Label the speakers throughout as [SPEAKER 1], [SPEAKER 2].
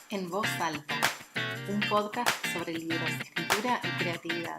[SPEAKER 1] En voz alta, un podcast sobre libros, escritura y creatividad.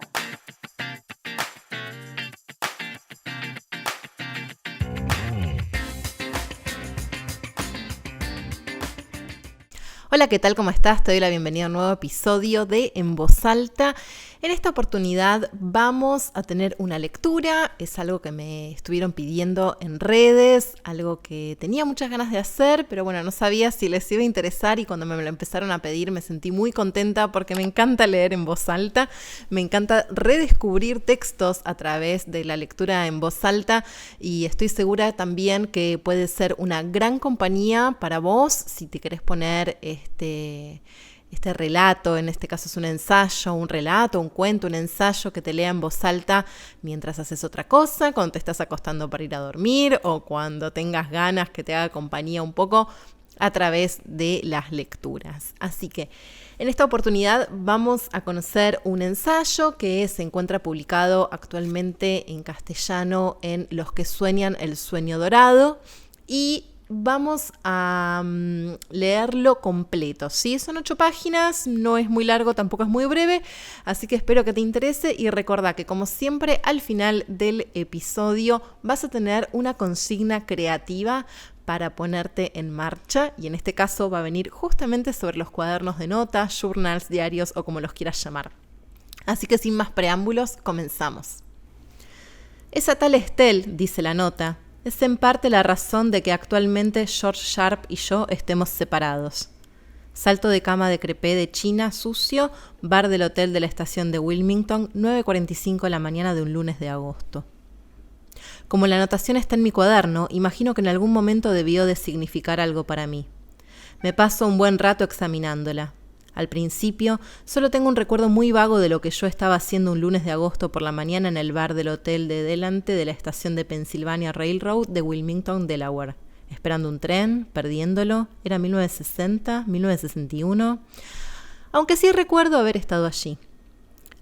[SPEAKER 1] Hola, ¿qué tal? ¿Cómo estás? Te doy la bienvenida a un nuevo episodio de En Voz Alta. En esta oportunidad vamos a tener una lectura, es algo que me estuvieron pidiendo en redes, algo que tenía muchas ganas de hacer, pero bueno, no sabía si les iba a interesar y cuando me lo empezaron a pedir me sentí muy contenta porque me encanta leer en voz alta, me encanta redescubrir textos a través de la lectura en voz alta y estoy segura también que puede ser una gran compañía para vos si te querés poner este relato, en este caso es un ensayo, un relato, un cuento, un ensayo que te lea en voz alta mientras haces otra cosa, cuando te estás acostando para ir a dormir o cuando tengas ganas que te haga compañía un poco a través de las lecturas. Así que en esta oportunidad vamos a conocer un ensayo que se encuentra publicado actualmente en castellano en Los que sueñan el sueño dorado y vamos a leerlo completo, ¿sí? Son 8 páginas, no es muy largo, tampoco es muy breve, así que espero que te interese y recordá que como siempre al final del episodio vas a tener una consigna creativa para ponerte en marcha y en este caso va a venir justamente sobre los cuadernos de notas, journals, diarios o como los quieras llamar. Así que sin más preámbulos, comenzamos. Esa tal Estelle, dice la nota, es en parte la razón de que actualmente George Sharp y yo estemos separados. Salto de cama de crepé de China sucio, bar del hotel de la estación de Wilmington, 9:45 de la mañana de un lunes de agosto. Como la anotación está en mi cuaderno, imagino que en algún momento debió de significar algo para mí. Me paso un buen rato examinándola. Al principio, solo tengo un recuerdo muy vago de lo que yo estaba haciendo un lunes de agosto por la mañana en el bar del hotel de delante de la estación de Pennsylvania Railroad de Wilmington, Delaware. Esperando un tren, perdiéndolo, era 1960, 1961, aunque sí recuerdo haber estado allí.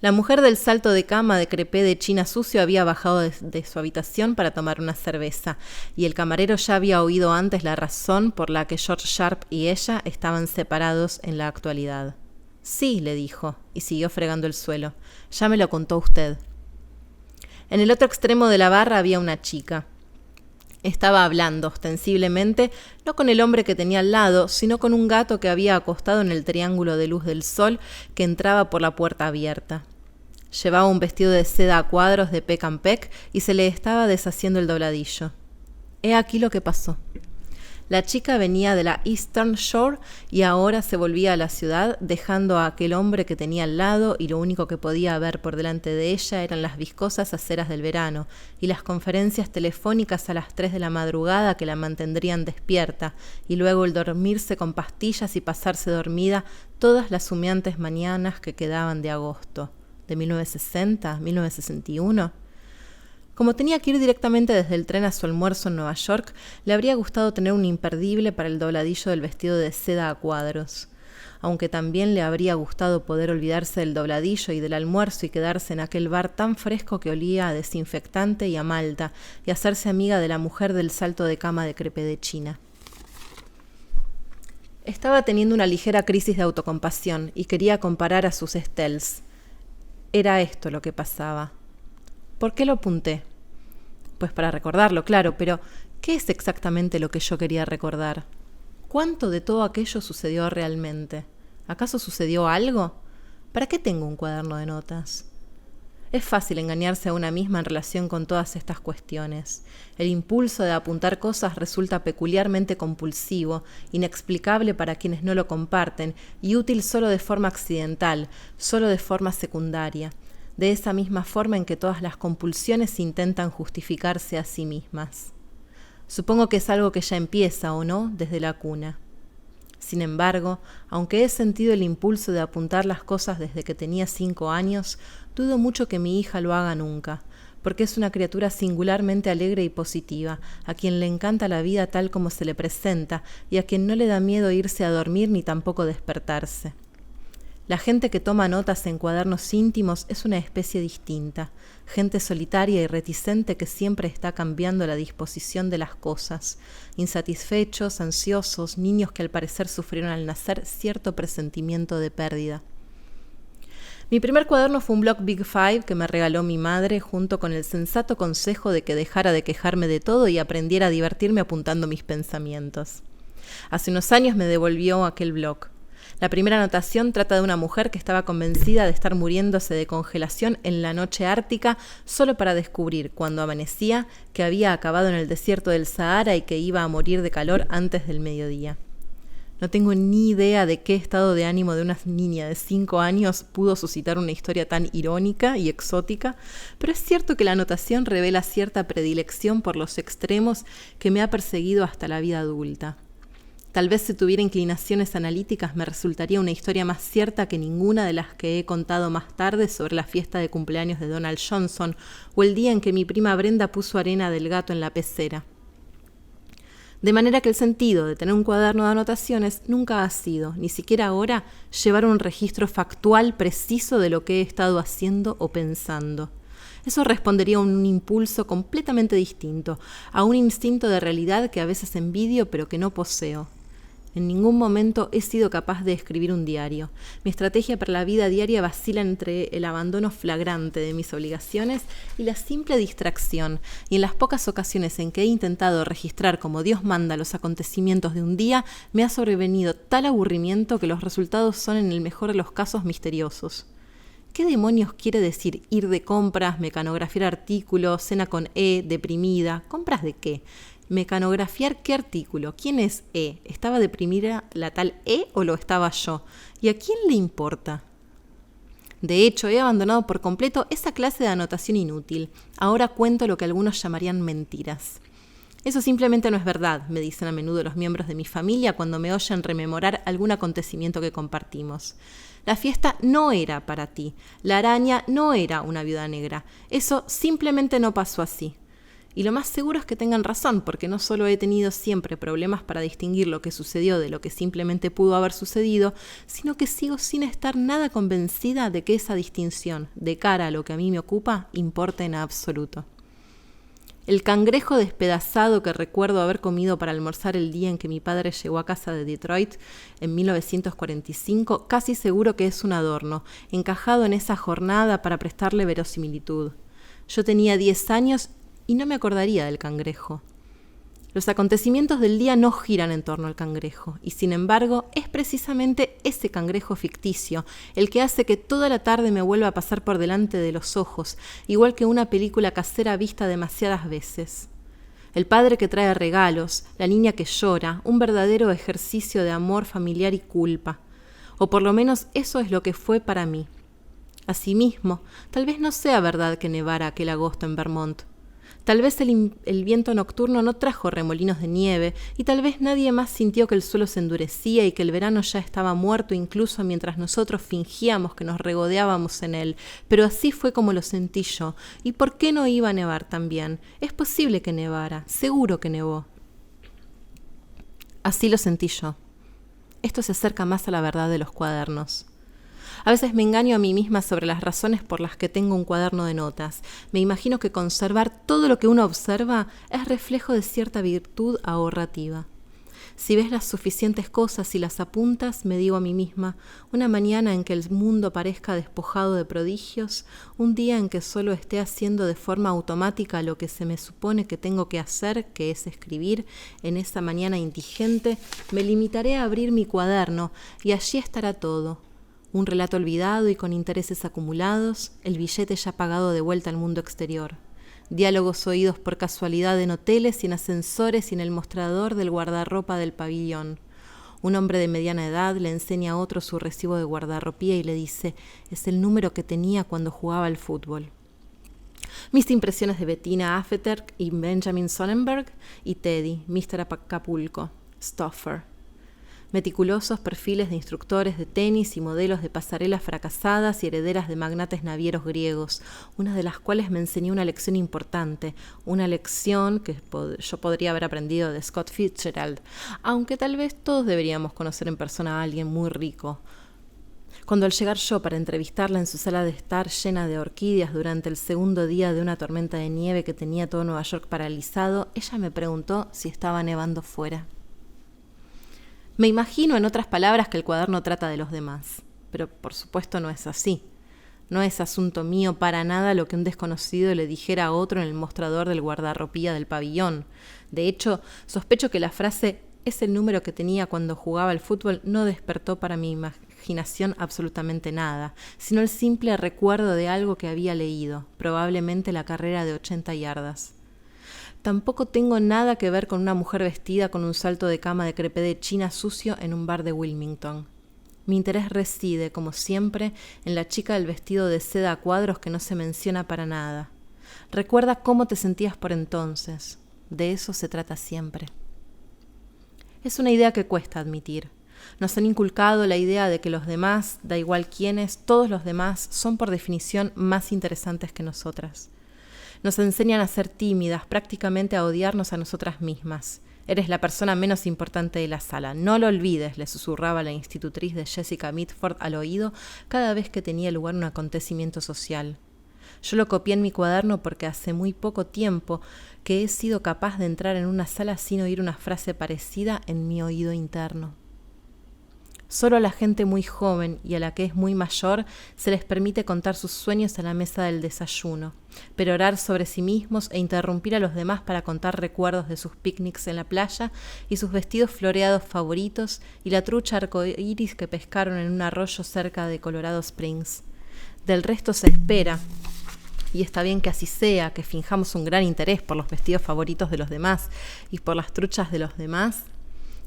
[SPEAKER 1] La mujer del salto de cama de crepé de China sucio había bajado de su habitación para tomar una cerveza, y el camarero ya había oído antes la razón por la que George Sharp y ella estaban separados en la actualidad. Sí, le dijo, y siguió fregando el suelo. Ya me lo contó usted. En el otro extremo de la barra había una chica. Estaba hablando, ostensiblemente, no con el hombre que tenía al lado, sino con un gato que había acostado en el triángulo de luz del sol que entraba por la puerta abierta. Llevaba un vestido de seda a cuadros de peck and peck y se le estaba deshaciendo el dobladillo. He aquí lo que pasó. La chica venía de la Eastern Shore y ahora se volvía a la ciudad, dejando a aquel hombre que tenía al lado y lo único que podía ver por delante de ella eran las viscosas aceras del verano y las conferencias telefónicas a las 3 de la madrugada que la mantendrían despierta y luego el dormirse con pastillas y pasarse dormida todas las humeantes mañanas que quedaban de agosto, de 1960, 1961. Como tenía que ir directamente desde el tren a su almuerzo en Nueva York, le habría gustado tener un imperdible para el dobladillo del vestido de seda a cuadros. Aunque también le habría gustado poder olvidarse del dobladillo y del almuerzo y quedarse en aquel bar tan fresco que olía a desinfectante y a malta, y hacerse amiga de la mujer del salto de cama de crepé de China. Estaba teniendo una ligera crisis de autocompasión y quería comparar a sus Estelles. Era esto lo que pasaba. ¿Por qué lo apunté? Pues para recordarlo, claro, pero ¿qué es exactamente lo que yo quería recordar? ¿Cuánto de todo aquello sucedió realmente? ¿Acaso sucedió algo? ¿Para qué tengo un cuaderno de notas? Es fácil engañarse a una misma en relación con todas estas cuestiones. El impulso de apuntar cosas resulta peculiarmente compulsivo, inexplicable para quienes no lo comparten y útil solo de forma accidental, solo de forma secundaria. De esa misma forma en que todas las compulsiones intentan justificarse a sí mismas. Supongo que es algo que ya empieza, ¿o no?, desde la cuna. Sin embargo, aunque he sentido el impulso de apuntar las cosas desde que tenía 5 años, dudo mucho que mi hija lo haga nunca, porque es una criatura singularmente alegre y positiva, a quien le encanta la vida tal como se le presenta y a quien no le da miedo irse a dormir ni tampoco despertarse. La gente que toma notas en cuadernos íntimos es una especie distinta, gente solitaria y reticente que siempre está cambiando la disposición de las cosas, insatisfechos, ansiosos, niños que al parecer sufrieron al nacer cierto presentimiento de pérdida. Mi primer cuaderno fue un blog Big Five que me regaló mi madre junto con el sensato consejo de que dejara de quejarme de todo y aprendiera a divertirme apuntando mis pensamientos. Hace unos años me devolvió aquel blog. La primera anotación trata de una mujer que estaba convencida de estar muriéndose de congelación en la noche ártica solo para descubrir, cuando amanecía, que había acabado en el desierto del Sahara y que iba a morir de calor antes del mediodía. No tengo ni idea de qué estado de ánimo de una niña de 5 años pudo suscitar una historia tan irónica y exótica, pero es cierto que la anotación revela cierta predilección por los extremos que me ha perseguido hasta la vida adulta. Tal vez si tuviera inclinaciones analíticas me resultaría una historia más cierta que ninguna de las que he contado más tarde sobre la fiesta de cumpleaños de Donald Johnson o el día en que mi prima Brenda puso arena del gato en la pecera. De manera que el sentido de tener un cuaderno de anotaciones nunca ha sido, ni siquiera ahora, llevar un registro factual preciso de lo que he estado haciendo o pensando. Eso respondería a un impulso completamente distinto, a un instinto de realidad que a veces envidio pero que no poseo. En ningún momento he sido capaz de escribir un diario. Mi estrategia para la vida diaria vacila entre el abandono flagrante de mis obligaciones y la simple distracción, y en las pocas ocasiones en que he intentado registrar como Dios manda los acontecimientos de un día, me ha sobrevenido tal aburrimiento que los resultados son en el mejor de los casos misteriosos. ¿Qué demonios quiere decir ir de compras, mecanografiar artículos, cena con E, deprimida? ¿Compras de qué? ¿Mecanografiar qué artículo? ¿Quién es E? ¿Estaba deprimida la tal E o lo estaba yo? ¿Y a quién le importa? De hecho, he abandonado por completo esa clase de anotación inútil. Ahora cuento lo que algunos llamarían mentiras. Eso simplemente no es verdad, me dicen a menudo los miembros de mi familia cuando me oyen rememorar algún acontecimiento que compartimos. La fiesta no era para ti. La araña no era una viuda negra. Eso simplemente no pasó así. Y lo más seguro es que tengan razón, porque no solo he tenido siempre problemas para distinguir lo que sucedió de lo que simplemente pudo haber sucedido, sino que sigo sin estar nada convencida de que esa distinción, de cara a lo que a mí me ocupa, importa en absoluto. El cangrejo despedazado que recuerdo haber comido para almorzar el día en que mi padre llegó a casa de Detroit en 1945, casi seguro que es un adorno, encajado en esa jornada para prestarle verosimilitud. Yo tenía 10 años y no me acordaría del cangrejo. Los acontecimientos del día no giran en torno al cangrejo, y sin embargo es precisamente ese cangrejo ficticio el que hace que toda la tarde me vuelva a pasar por delante de los ojos, igual que una película casera vista demasiadas veces. El padre que trae regalos, la niña que llora, un verdadero ejercicio de amor familiar y culpa. O por lo menos eso es lo que fue para mí. Asimismo, tal vez no sea verdad que nevara aquel agosto en Vermont. Tal vez el viento nocturno no trajo remolinos de nieve y tal vez nadie más sintió que el suelo se endurecía y que el verano ya estaba muerto incluso mientras nosotros fingíamos que nos regodeábamos en él, pero así fue como lo sentí yo. ¿Y por qué no iba a nevar también? Es posible que nevara, seguro que nevó. Así lo sentí yo. Esto se acerca más a la verdad de los cuadernos. A veces me engaño a mí misma sobre las razones por las que tengo un cuaderno de notas. Me imagino que conservar todo lo que uno observa es reflejo de cierta virtud ahorrativa. Si ves las suficientes cosas y las apuntas, me digo a mí misma, una mañana en que el mundo parezca despojado de prodigios, un día en que solo esté haciendo de forma automática lo que se me supone que tengo que hacer, que es escribir, en esa mañana indigente, me limitaré a abrir mi cuaderno y allí estará todo. Un relato olvidado y con intereses acumulados, el billete ya pagado de vuelta al mundo exterior. Diálogos oídos por casualidad en hoteles y en ascensores y en el mostrador del guardarropa del pabellón. Un hombre de mediana edad le enseña a otro su recibo de guardarropía y le dice, es el número que tenía cuando jugaba al fútbol. Mis impresiones de Bettina Afeter y Benjamin Sonnenberg y Teddy, Mr. Acapulco, Stoffer. Meticulosos perfiles de instructores de tenis y modelos de pasarelas fracasadas y herederas de magnates navieros griegos, una de las cuales me enseñó una lección importante, una lección que yo podría haber aprendido de Scott Fitzgerald, aunque tal vez todos deberíamos conocer en persona a alguien muy rico. Cuando al llegar yo para entrevistarla en su sala de estar llena de orquídeas durante el segundo día de una tormenta de nieve que tenía todo Nueva York paralizado, ella me preguntó si estaba nevando fuera. Me imagino, en otras palabras, que el cuaderno trata de los demás, pero por supuesto no es así. No es asunto mío para nada lo que un desconocido le dijera a otro en el mostrador del guardarropía del pabellón. De hecho, sospecho que la frase "es el número que tenía cuando jugaba al fútbol" no despertó para mi imaginación absolutamente nada, sino el simple recuerdo de algo que había leído, probablemente la carrera de 80 yardas. Tampoco tengo nada que ver con una mujer vestida con un salto de cama de crepé de china sucio en un bar de Wilmington. Mi interés reside, como siempre, en la chica del vestido de seda a cuadros que no se menciona para nada. Recuerda cómo te sentías por entonces. De eso se trata siempre. Es una idea que cuesta admitir. Nos han inculcado la idea de que los demás, da igual quiénes, todos los demás, son por definición más interesantes que nosotras. Nos enseñan a ser tímidas, prácticamente a odiarnos a nosotras mismas. Eres la persona menos importante de la sala. No lo olvides, le susurraba la institutriz de Jessica Mitford al oído cada vez que tenía lugar un acontecimiento social. Yo lo copié en mi cuaderno porque hace muy poco tiempo que he sido capaz de entrar en una sala sin oír una frase parecida en mi oído interno. Solo a la gente muy joven y a la que es muy mayor se les permite contar sus sueños a la mesa del desayuno, perorar sobre sí mismos e interrumpir a los demás para contar recuerdos de sus picnics en la playa y sus vestidos floreados favoritos y la trucha arcoíris que pescaron en un arroyo cerca de Colorado Springs. Del resto se espera, y está bien que así sea, que finjamos un gran interés por los vestidos favoritos de los demás y por las truchas de los demás,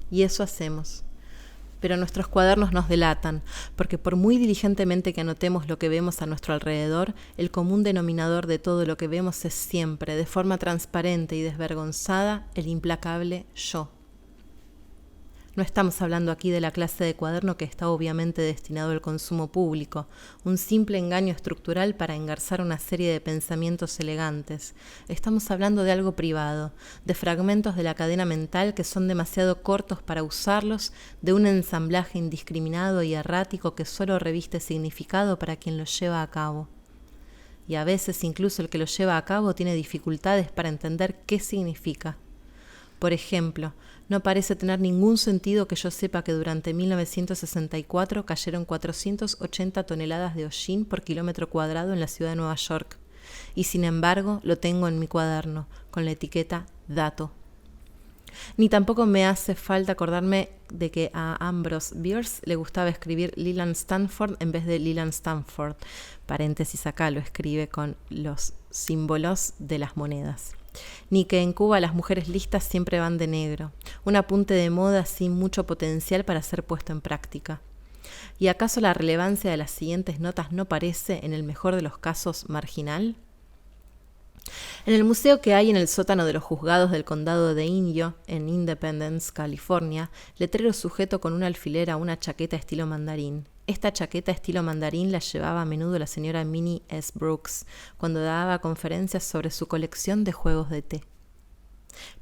[SPEAKER 1] y eso hacemos. Pero nuestros cuadernos nos delatan, porque por muy diligentemente que anotemos lo que vemos a nuestro alrededor, el común denominador de todo lo que vemos es siempre, de forma transparente y desvergonzada, el implacable yo. No estamos hablando aquí de la clase de cuaderno que está obviamente destinado al consumo público, un simple engaño estructural para engarzar una serie de pensamientos elegantes. Estamos hablando de algo privado, de fragmentos de la cadena mental que son demasiado cortos para usarlos, de un ensamblaje indiscriminado y errático que solo reviste significado para quien lo lleva a cabo. Y a veces incluso el que lo lleva a cabo tiene dificultades para entender qué significa. Por ejemplo, no parece tener ningún sentido que yo sepa que durante 1964 cayeron 480 toneladas de hollín por kilómetro cuadrado en la ciudad de Nueva York. Y sin embargo, lo tengo en mi cuaderno, con la etiqueta dato. Ni tampoco me hace falta acordarme de que a Ambrose Bierce le gustaba escribir Leland Stanford en vez de Leland Stanford. Paréntesis acá, lo escribe con los símbolos de las monedas. Ni que en Cuba las mujeres listas siempre van de negro, un apunte de moda sin mucho potencial para ser puesto en práctica. ¿Y acaso la relevancia de las siguientes notas no parece, en el mejor de los casos, marginal? En el museo que hay en el sótano de los juzgados del condado de Inyo, en Independence, California, letrero sujeto con un alfiler a una chaqueta estilo mandarín. Esta chaqueta estilo mandarín la llevaba a menudo la señora Minnie S. Brooks cuando daba conferencias sobre su colección de juegos de té.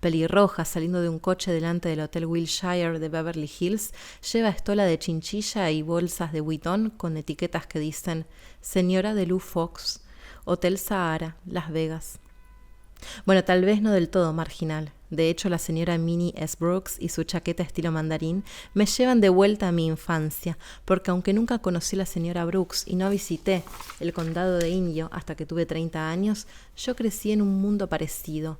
[SPEAKER 1] Pelirroja, saliendo de un coche delante del Hotel Wilshire de Beverly Hills, lleva estola de chinchilla y bolsas de Vuitton con etiquetas que dicen Señora de Lou Fox, Hotel Sahara, Las Vegas. Bueno, tal vez no del todo marginal. De hecho, la señora Minnie S. Brooks y su chaqueta estilo mandarín me llevan de vuelta a mi infancia, porque aunque nunca conocí a la señora Brooks y no visité el condado de Inyo hasta que tuve 30 años, yo crecí en un mundo parecido,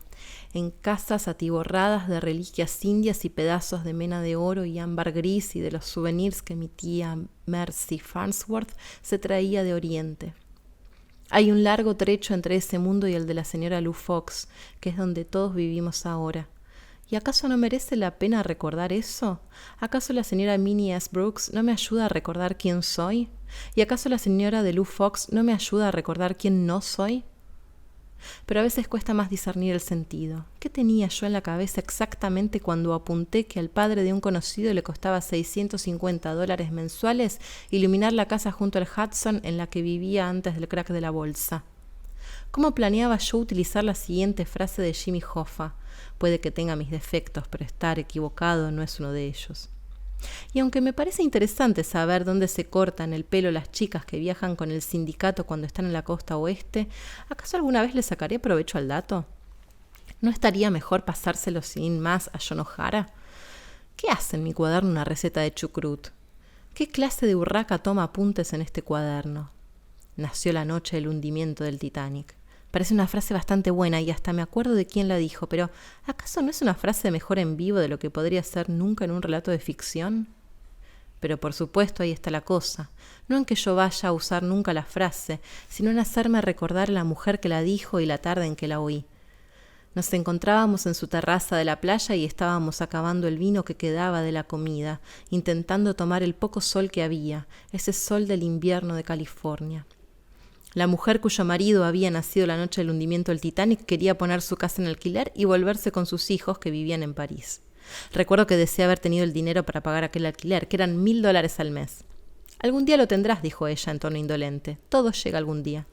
[SPEAKER 1] en casas atiborradas de reliquias indias y pedazos de mena de oro y ámbar gris y de los souvenirs que mi tía Mercy Farnsworth se traía de Oriente. Hay un largo trecho entre ese mundo y el de la señora Lou Fox, que es donde todos vivimos ahora. ¿Y acaso no merece la pena recordar eso? ¿Acaso la señora Minnie S. Brooks no me ayuda a recordar quién soy? ¿Y acaso la señora de Lou Fox no me ayuda a recordar quién no soy? Pero a veces cuesta más discernir el sentido. ¿Qué tenía yo en la cabeza exactamente cuando apunté que al padre de un conocido le costaba $650 mensuales iluminar la casa junto al Hudson en la que vivía antes del crack de la bolsa? ¿Cómo planeaba yo utilizar la siguiente frase de Jimmy Hoffa? Puede que tenga mis defectos, pero estar equivocado no es uno de ellos. Y aunque me parece interesante saber dónde se cortan el pelo las chicas que viajan con el sindicato cuando están en la costa oeste, ¿acaso alguna vez le sacaré provecho al dato? ¿No estaría mejor pasárselo sin más a John O'Hara? ¿Qué hace en mi cuaderno una receta de chucrut? ¿Qué clase de urraca toma apuntes en este cuaderno? Nació la noche del hundimiento del Titanic. Parece una frase bastante buena y hasta me acuerdo de quién la dijo, pero ¿acaso no es una frase mejor en vivo de lo que podría ser nunca en un relato de ficción? Pero por supuesto ahí está la cosa, no en que yo vaya a usar nunca la frase, sino en hacerme recordar a la mujer que la dijo y la tarde en que la oí. Nos encontrábamos en su terraza de la playa y estábamos acabando el vino que quedaba de la comida, intentando tomar el poco sol que había, ese sol del invierno de California. La mujer cuyo marido había nacido la noche del hundimiento del Titanic quería poner su casa en alquiler y volverse con sus hijos que vivían en París. Recuerdo que deseé haber tenido el dinero para pagar aquel alquiler, que eran $1,000 al mes. Algún día lo tendrás, dijo ella en tono indolente. Todo llega algún día.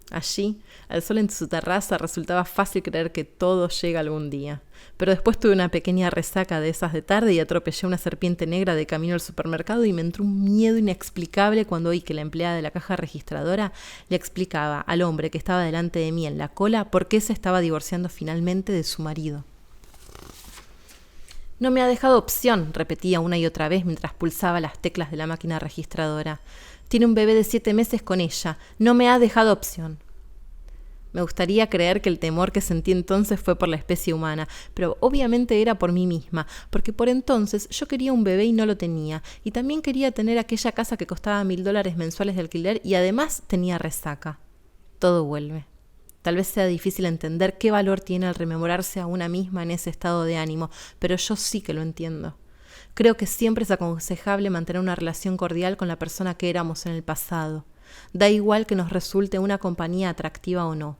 [SPEAKER 1] Allí, al sol en su terraza, resultaba fácil creer que todo llega algún día. Pero después tuve una pequeña resaca de esas de tarde y atropellé una serpiente negra de camino al supermercado y me entró un miedo inexplicable cuando oí que la empleada de la caja registradora le explicaba al hombre que estaba delante de mí en la cola por qué se estaba divorciando finalmente de su marido. No me ha dejado opción, repetía una y otra vez mientras pulsaba las teclas de la máquina registradora. Tiene un bebé de 7 meses con ella. No me ha dejado opción. Me gustaría creer que el temor que sentí entonces fue por la especie humana, pero obviamente era por mí misma, porque por entonces yo quería un bebé y no lo tenía, y también quería tener aquella casa que costaba $1,000 mensuales de alquiler y además tenía resaca. Todo vuelve. Tal vez sea difícil entender qué valor tiene el rememorarse a una misma en ese estado de ánimo, pero yo sí que lo entiendo. Creo que siempre es aconsejable mantener una relación cordial con la persona que éramos en el pasado. Da igual que nos resulte una compañía atractiva o no.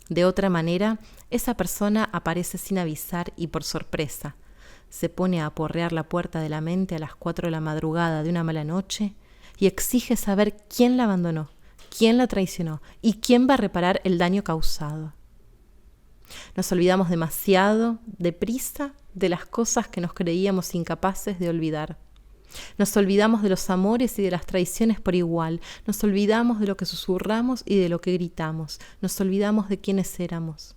[SPEAKER 1] De otra manera, esa persona aparece sin avisar y por sorpresa. Se pone a aporrear la puerta de la mente a las 4 de la madrugada de una mala noche y exige saber quién la abandonó, quién la traicionó y quién va a reparar el daño causado. Nos olvidamos demasiado, deprisa, de las cosas que nos creíamos incapaces de olvidar. Nos olvidamos de los amores y de las traiciones por igual. Nos olvidamos de lo que susurramos y de lo que gritamos. Nos olvidamos de quiénes éramos.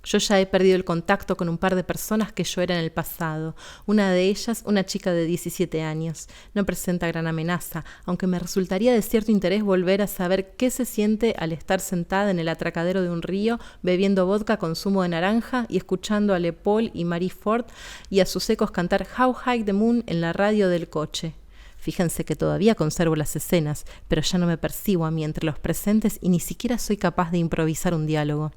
[SPEAKER 1] Yo ya he perdido el contacto con un par de personas que yo era en el pasado. Una de ellas, una chica de 17 años. No presenta gran amenaza, aunque me resultaría de cierto interés volver a saber qué se siente al estar sentada en el atracadero de un río, bebiendo vodka con zumo de naranja y escuchando a Le Paul y Marie Ford y a sus ecos cantar How High the Moon en la radio del coche. Fíjense que todavía conservo las escenas, pero ya no me percibo a mí entre los presentes y ni siquiera soy capaz de improvisar un diálogo.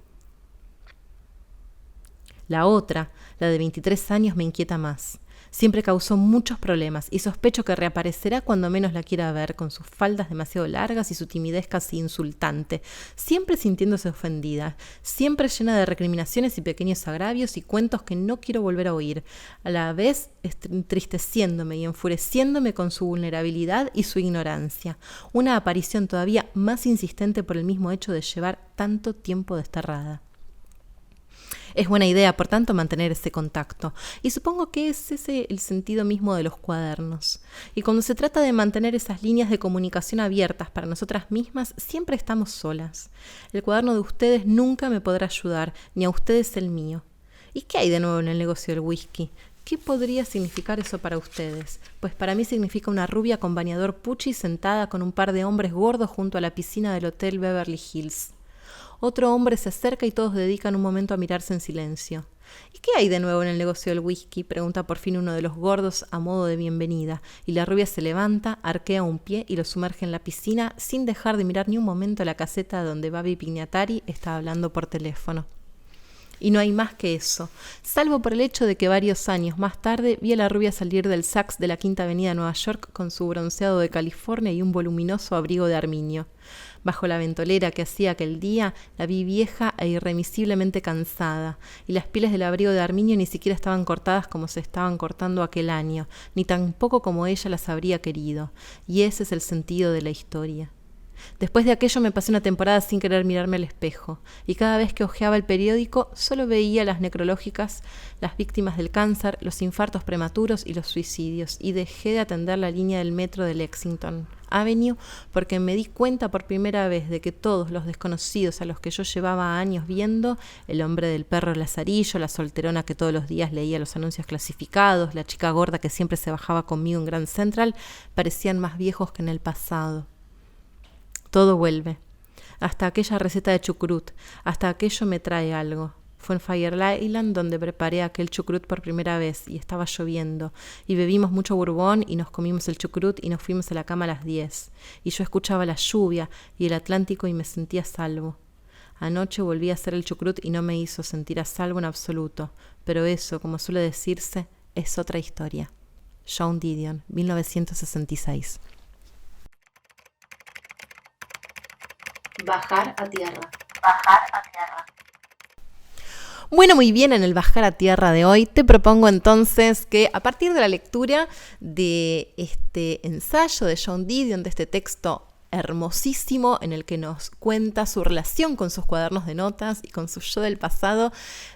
[SPEAKER 1] La otra, la de 23 años, me inquieta más. Siempre causó muchos problemas y sospecho que reaparecerá cuando menos la quiera ver, con sus faldas demasiado largas y su timidez casi insultante, siempre sintiéndose ofendida, siempre llena de recriminaciones y pequeños agravios y cuentos que no quiero volver a oír, a la vez entristeciéndome y enfureciéndome con su vulnerabilidad y su ignorancia, una aparición todavía más insistente por el mismo hecho de llevar tanto tiempo desterrada. Es buena idea, por tanto, mantener ese contacto. Y supongo que es ese el sentido mismo de los cuadernos. Y cuando se trata de mantener esas líneas de comunicación abiertas para nosotras mismas, siempre estamos solas. El cuaderno de ustedes nunca me podrá ayudar, ni a ustedes el mío. ¿Y qué hay de nuevo en el negocio del whisky? ¿Qué podría significar eso para ustedes? Pues para mí significa una rubia con bañador Pucci sentada con un par de hombres gordos junto a la piscina del Hotel Beverly Hills. Otro hombre se acerca y todos dedican un momento a mirarse en silencio. ¿Y qué hay de nuevo en el negocio del whisky?, pregunta por fin uno de los gordos a modo de bienvenida, y la rubia se levanta, arquea un pie y lo sumerge en la piscina sin dejar de mirar ni un momento la caseta donde Babi Pignatari está hablando por teléfono. Y no hay más que eso, salvo por el hecho de que varios años más tarde vi a la rubia salir del Saks de la Quinta Avenida de Nueva York con su bronceado de California y un voluminoso abrigo de armiño. Bajo la ventolera que hacía aquel día, la vi vieja e irremisiblemente cansada, y las pieles del abrigo de armiño ni siquiera estaban cortadas como se estaban cortando aquel año, ni tampoco como ella las habría querido, y ese es el sentido de la historia. Después de aquello me pasé una temporada sin querer mirarme al espejo, y cada vez que hojeaba el periódico solo veía las necrológicas, las víctimas del cáncer, los infartos prematuros y los suicidios, y dejé de atender la línea del metro de Lexington Avenue porque me di cuenta por primera vez de que todos los desconocidos a los que yo llevaba años viendo, el hombre del perro Lazarillo, la solterona que todos los días leía los anuncios clasificados, la chica gorda que siempre se bajaba conmigo en Grand Central, parecían más viejos que en el pasado. Todo vuelve. Hasta aquella receta de chucrut, hasta aquello me trae algo. Fue en Fire Island donde preparé aquel chucrut por primera vez y estaba lloviendo. Y bebimos mucho bourbon y nos comimos el chucrut y nos fuimos a la cama a las 10. Y yo escuchaba la lluvia y el Atlántico y me sentía a salvo. Anoche volví a hacer el chucrut y no me hizo sentir a salvo en absoluto. Pero eso, como suele decirse, es otra historia. Joan Didion, 1966.
[SPEAKER 2] Bajar a tierra.
[SPEAKER 1] Bueno, muy bien, en el Bajar a Tierra de hoy te propongo entonces que a partir de la lectura de este ensayo de Joan Didion, de este texto hermosísimo en el que nos cuenta su relación con sus cuadernos de notas y con su yo del pasado,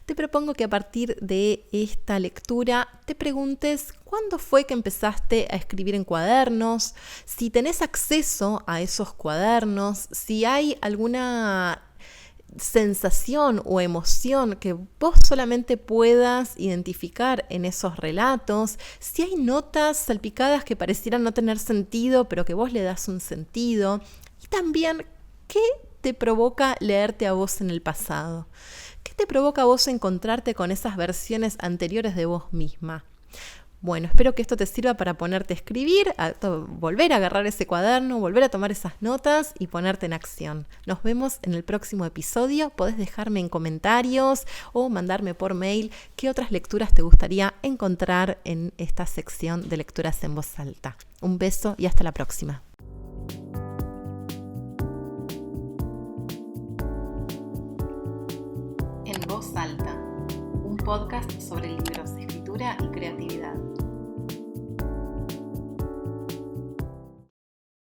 [SPEAKER 1] te propongo que a partir de esta lectura te preguntes cuándo fue que empezaste a escribir en cuadernos, si tenés acceso a esos cuadernos, si hay alguna sensación o emoción que vos solamente puedas identificar en esos relatos, si hay notas salpicadas que parecieran no tener sentido, pero que vos le das un sentido, y también qué te provoca leerte a vos en el pasado, qué te provoca a vos encontrarte con esas versiones anteriores de vos misma. Bueno, espero que esto te sirva para ponerte a escribir, volver a agarrar ese cuaderno, volver a tomar esas notas y ponerte en acción. Nos vemos en el próximo episodio. Podés dejarme en comentarios o mandarme por mail qué otras lecturas te gustaría encontrar en esta sección de lecturas en voz alta. Un beso y hasta la próxima.
[SPEAKER 2] En voz alta, un podcast sobre libros, escritura y creatividad.